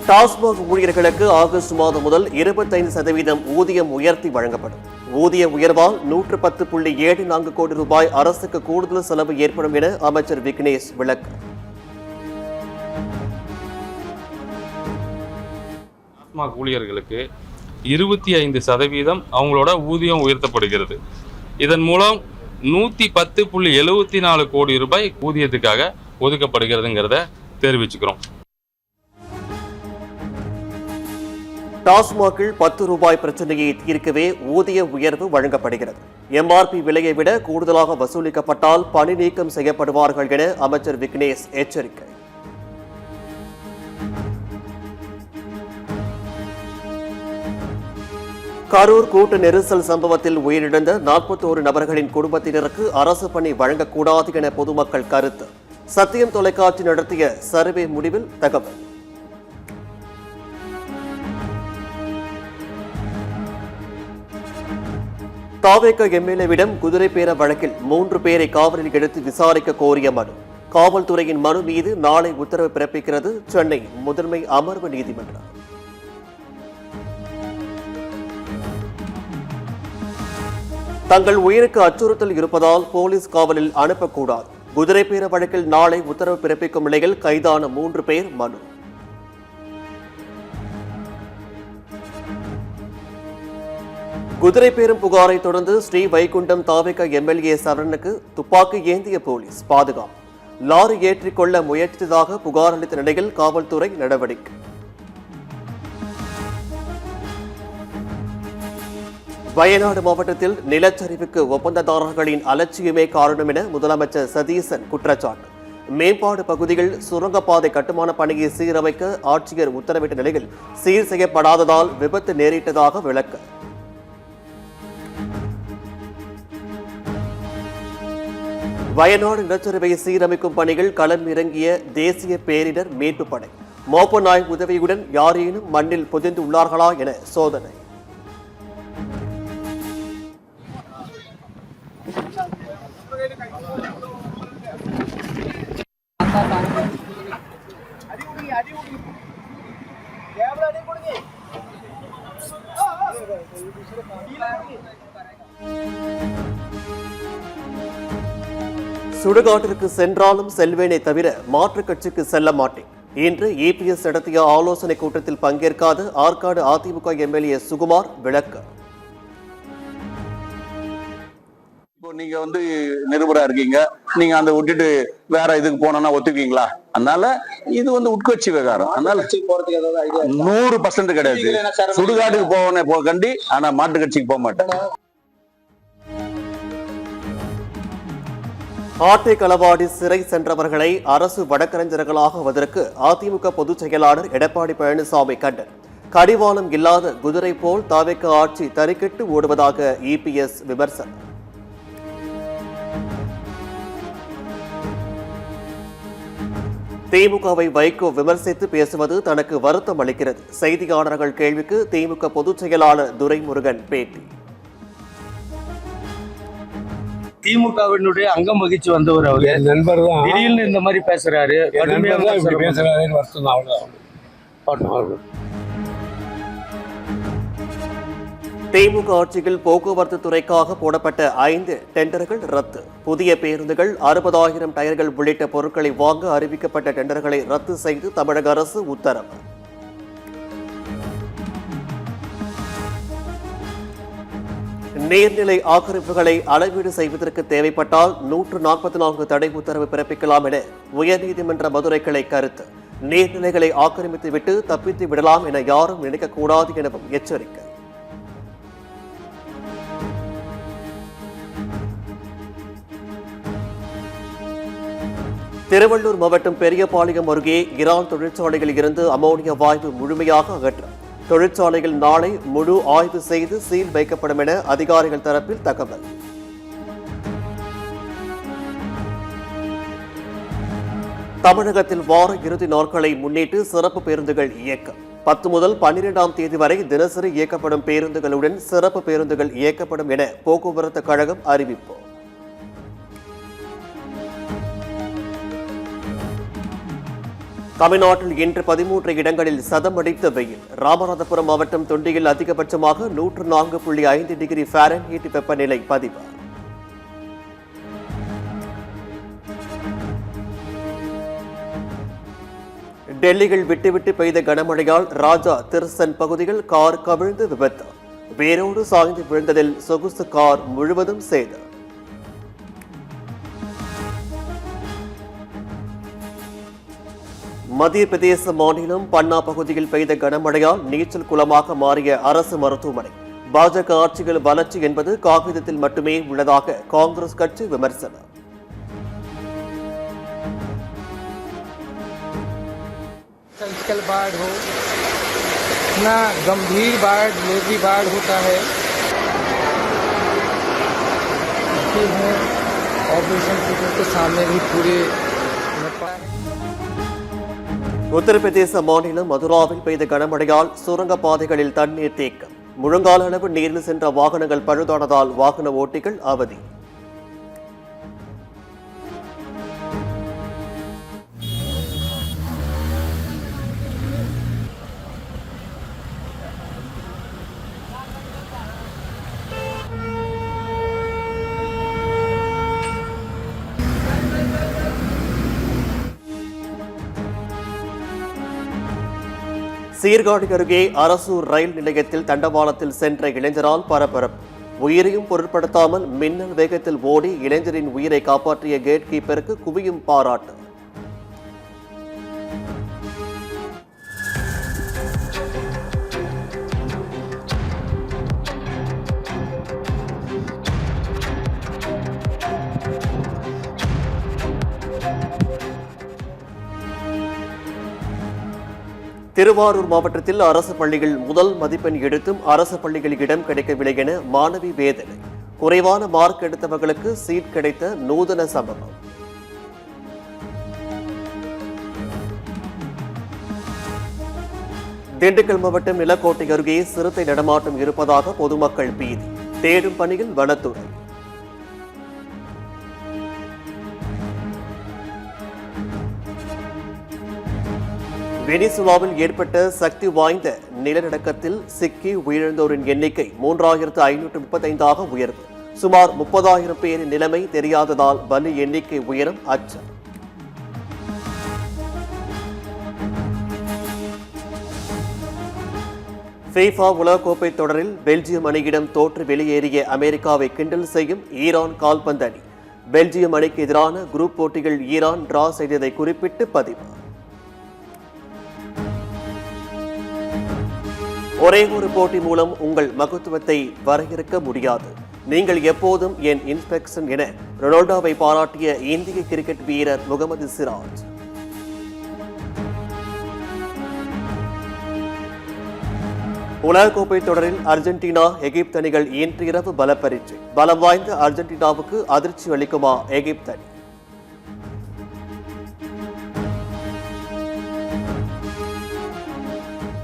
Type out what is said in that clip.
டாஸ்மாக் ஊழியர்களுக்கு ஆகஸ்ட் மாதம் முதல் 25% ஊதியம் உயர்த்தி வழங்கப்படும். ஊதிய உயர்வால் 110.74 கோடி ரூபாய் அரசுக்கு கூடுதல் செலவு ஏற்படும் என அமைச்சர் விக்னேஷ் விளக்கு. டாஸ்மாக் ஊழியர்களுக்கு 25% அவங்களோட ஊதியம் உயர்த்தப்படுகிறது. இதன் மூலம் 110.74 கோடி ரூபாய் ஊதியத்துக்காக ஒதுக்கப்படுகிறதுங்கிறத தெரிவிச்சுக்கிறோம். டாஸ்மாகில் 10 ரூபாய் பிரச்சனையை தீர்க்கவே ஊதிய உயர்வு வழங்கப்படுகிறது. எம்ஆர்பி விலையை விட கூடுதலாக வசூலிக்கப்பட்டால் பணி நீக்கம் செய்யப்படுவார்கள் என அமைச்சர் விக்னேஷ் எச்சரிக்கை. கரூர் கூட்டு நெரிசல் சம்பவத்தில் உயிரிழந்த 41 நபர்களின் குடும்பத்தினருக்கு அரசு பணி வழங்கக்கூடாது என பொதுமக்கள் கருத்து. சத்தியம் தொலைக்காட்சி நடத்திய சர்வே முடிவில் தகவல். தாவேக எம்எல்ஏவிடம் குதிரை பேர வழக்கில் 3 பேரை காவலில் எடுத்து விசாரிக்க கோரிய மனு. காவல்துறையின் மனு மீது நாளை உத்தரவு பிறப்பிக்கிறது சென்னை முதன்மை அமர்வு நீதிமன்றம். தங்கள் உயிருக்கு அச்சுறுத்தல் இருப்பதால் போலீஸ் காவலில் அனுப்பக்கூடாது. குதிரை பேர வழக்கில் நாளை உத்தரவு பிறப்பிக்கும் நிலையில் கைதான 3 பேர் மனு. குதிரை பேரும் புகாரை தொடர்ந்து ஸ்ரீ வைகுண்டம் தாவேக எம்எல்ஏ சரணுக்கு துப்பாக்கி ஏந்திய போலீஸ் பாதுகாப்பு. லாரி ஏற்றிக்கொள்ள முயற்சித்ததாக புகார் அளித்த நிலையில் காவல்துறை நடவடிக்கை. வயநாடு மாவட்டத்தில் நிலச்சரிவுக்கு ஒப்பந்ததாரர்களின் அலட்சியமே காரணம் என முதலமைச்சர் சதீசன் குற்றச்சாட்டு. மேம்பாடு பகுதியில் சுரங்கப்பாதை கட்டுமான பணியை சீரமைக்க ஆட்சியர் உத்தரவிட்ட நிலையில் சீர் செய்யப்படாததால் விபத்து நேரிட்டதாக விளக்கு. வயநாடு நிலச்சரிவை சீரமைக்கும் பணிகள் களம் இறங்கிய தேசிய பேரிடர் மீட்பு படை. மோப்ப நாய் உதவியுடன் யாரேனும் மண்ணில் புதைந்து உள்ளார்களா என சோதனை. சுடுகாட்டிற்கு சென்றாலும் செல்வேனே தவிர மாற்றுக் கட்சிக்கு செல்ல மாட்டேன். இன்று இபிஎஸ் நடத்திய ஆலோசனை கூட்டத்தில் பங்கேற்காத ஆற்காடு அதிமுக எம்எல்ஏ சுகுமார் விளக்கு. இப்போ நீங்க நிருபரா இருக்கீங்க, நீங்க அந்த விட்டுட்டு வேற இதுக்கு போனோம்னா ஒத்துக்குவீங்களா? அதனால இது உட்கட்சி விவகாரம். அதனால 100% கிடையாது. சுடுகாட்டுக்கு போவனே கண்டி, ஆனா மாட்டு கட்சிக்கு போக மாட்டேன். ஆட்டை களவாடி சிறை சென்றவர்களை அரசு வழக்கறிஞர்களாகுவதற்கு அதிமுக பொதுச் செயலாளர் எடப்பாடி பழனிசாமி கண்டனம். கடிவாளம் இல்லாத குதிரை போல் தாவேக ஆட்சி தறிக்கெட்டு ஓடுவதாக இபிஎஸ் விமர்சனம். திமுகவை வைகோ விமர்சித்து பேசுவது தனக்கு வருத்தம் அளிக்கிறது. செய்தியாளர்கள் கேள்விக்கு திமுக பொதுச் செயலாளர் துரைமுருகன் பேட்டி. திமுகவினுடைய அங்கம் வகிச்சு வந்தவர் அவரு நண்பர் தான். திடீர்னு இந்த மாதிரி பேசுறாரு. திமுக ஆட்சியில் போக்குவரத்து துறைக்காக போடப்பட்ட 5 டெண்டர்கள் ரத்து. புதிய பேருந்துகள், 60,000 டயர்கள் உள்ளிட்ட பொருட்களை வாங்க அறிவிக்கப்பட்ட டெண்டர்களை ரத்து செய்து தமிழக அரசு உத்தரவு. நீர்நிலை ஆக்கிரமிப்புகளை அளவீடு செய்வதற்கு தேவைப்பட்டால் 144 தடை உத்தரவு பிறப்பிக்கலாம் என உயர்நீதிமன்ற மதுரை கிளை கருத்து. நீர்நிலைகளை ஆக்கிரமித்துவிட்டு தப்பித்து விடலாம் என யாரும் நினைக்கக்கூடாது எனவும் எச்சரிக்கை. திருவள்ளூர் மாவட்டம் பெரியபாளையம் அருகே ஈரான் தொழிற்சாலையில் இருந்து அமோனியா வாயு முழுமையாக அகற்றம். தொழிற்சாலையில் நாளை முழு ஆய்வு செய்து சீல் வைக்கப்படும் என அதிகாரிகள் தரப்பில் தகவல். தமிழகத்தில் வார இறுதி நாட்களை முன்னிட்டு சிறப்பு பேருந்துகள் இயக்கம். 10 முதல் 12ஆம் தேதி வரை தினசரி இயக்கப்படும் பேருந்துகளுடன் சிறப்பு பேருந்துகள் இயக்கப்படும் என போக்குவரத்து கழகம் அறிவிப்பு. தமிழ்நாட்டில் இன்று 13 இடங்களில் சதமடித்த வெயில். ராமநாதபுரம் மாவட்டம் தொண்டியில் அதிகபட்சமாக 104.5 டிகிரி ஃபாரன்ஹீட் வெப்பநிலை பதிவு. டெல்லியில் விட்டுவிட்டு பெய்த கனமழையால் ராஜா திர்சன் பகுதியில் கார் கவிழ்ந்து விபத்து. வேரோடு சாய்ந்து விழுந்ததில் சொகுசு கார் முழுவதும் சேதம். மத்திய பிரதேச மாநிலம் பன்னா பகுதியில் பெய்த கனமழையால் நீச்சல் குளமாக மாறிய அரசு மருத்துவமனை. பாஜக ஆட்சியில் வளர்ச்சி என்பது காகிதத்தில் மட்டுமே உள்ளதாக காங்கிரஸ் கட்சி விமர்சனம். कल बाढ़ हो, इतना गंभीर बाढ़ डिलीवरी बाढ़ होता है ऑपरेशन थिएटर के सामने भी पूरे உத்தரப்பிரதேச மாநிலம் மதுராவில் பெய்த கனமழையால் சுரங்கப்பாதைகளில் தண்ணீர் தேக்கம். முழங்கால் அளவு நீரில் சென்ற வாகனங்கள் பழுதானதால் வாகன ஓட்டிகள் அவதி. சீர்காழி அருகே அரசூர் ரயில் நிலையத்தில் தண்டவாளத்தில் சென்ற இளைஞரால் பரபரப்பு. உயிரையும் பொருட்படுத்தாமல் மின்னல் வேகத்தில் ஓடி இளைஞரின் உயிரை காப்பாற்றிய கேட் கீப்பருக்கு குவியும் பாராட்டு. திருவாரூர் மாவட்டத்தில் அரசு பள்ளிகள் முதல் மதிப்பெண் எடுத்தும் அரசு பள்ளிகளில் இடம் கிடைக்கவில்லை என மாணவி வேதனை. குறைவான மார்க் எடுத்தவர்களுக்கு சீட் கிடைத்த நூதன சம்பவம். திண்டுக்கல் மாவட்டம் நிலக்கோட்டை அருகே சிறுத்தை நடமாட்டம் இருப்பதாக பொதுமக்கள் பீதி. தேடும் பணியில் வனத்துறை. வெனிசுலாவில் ஏற்பட்ட சக்தி வாய்ந்த நிலநடுக்கத்தில் சிக்கி உயிரிழந்தோரின் எண்ணிக்கை 3535 உயர்வு. சுமார் 30,000 பேரின் நிலைமை தெரியாததால் பலி எண்ணிக்கை உயரும் அச்சம். ஃபீஃபா உலகக்கோப்பை தொடரில் பெல்ஜியம் அணியிடம் தோற்று வெளியேறிய அமெரிக்காவை கிண்டல் செய்யும் ஈரான் கால்பந்து அணி. பெல்ஜியம் அணிக்கு எதிரான குரூப் போட்டிகள் ஈரான் டிரா செய்ததை குறிப்பிட்டு பதிவு. ஒரே ஒரு போட்டி மூலம் உங்கள் மகத்துவத்தை வரையறுக்க முடியாது. நீங்கள் எப்போதும் என் இன்ஸ்பெக்ஷன் என ரொனால்டோவை பாராட்டிய இந்திய கிரிக்கெட் வீரர் முகமது சிராஜ். உலகக்கோப்பை தொடரில் அர்ஜென்டினா எகிப்து அணிகள் இன்று இரவு பல பரீட்சை. பலம் வாய்ந்த அர்ஜென்டினாவுக்கு அதிர்ச்சி அளிக்குமா எகிப்து அணி?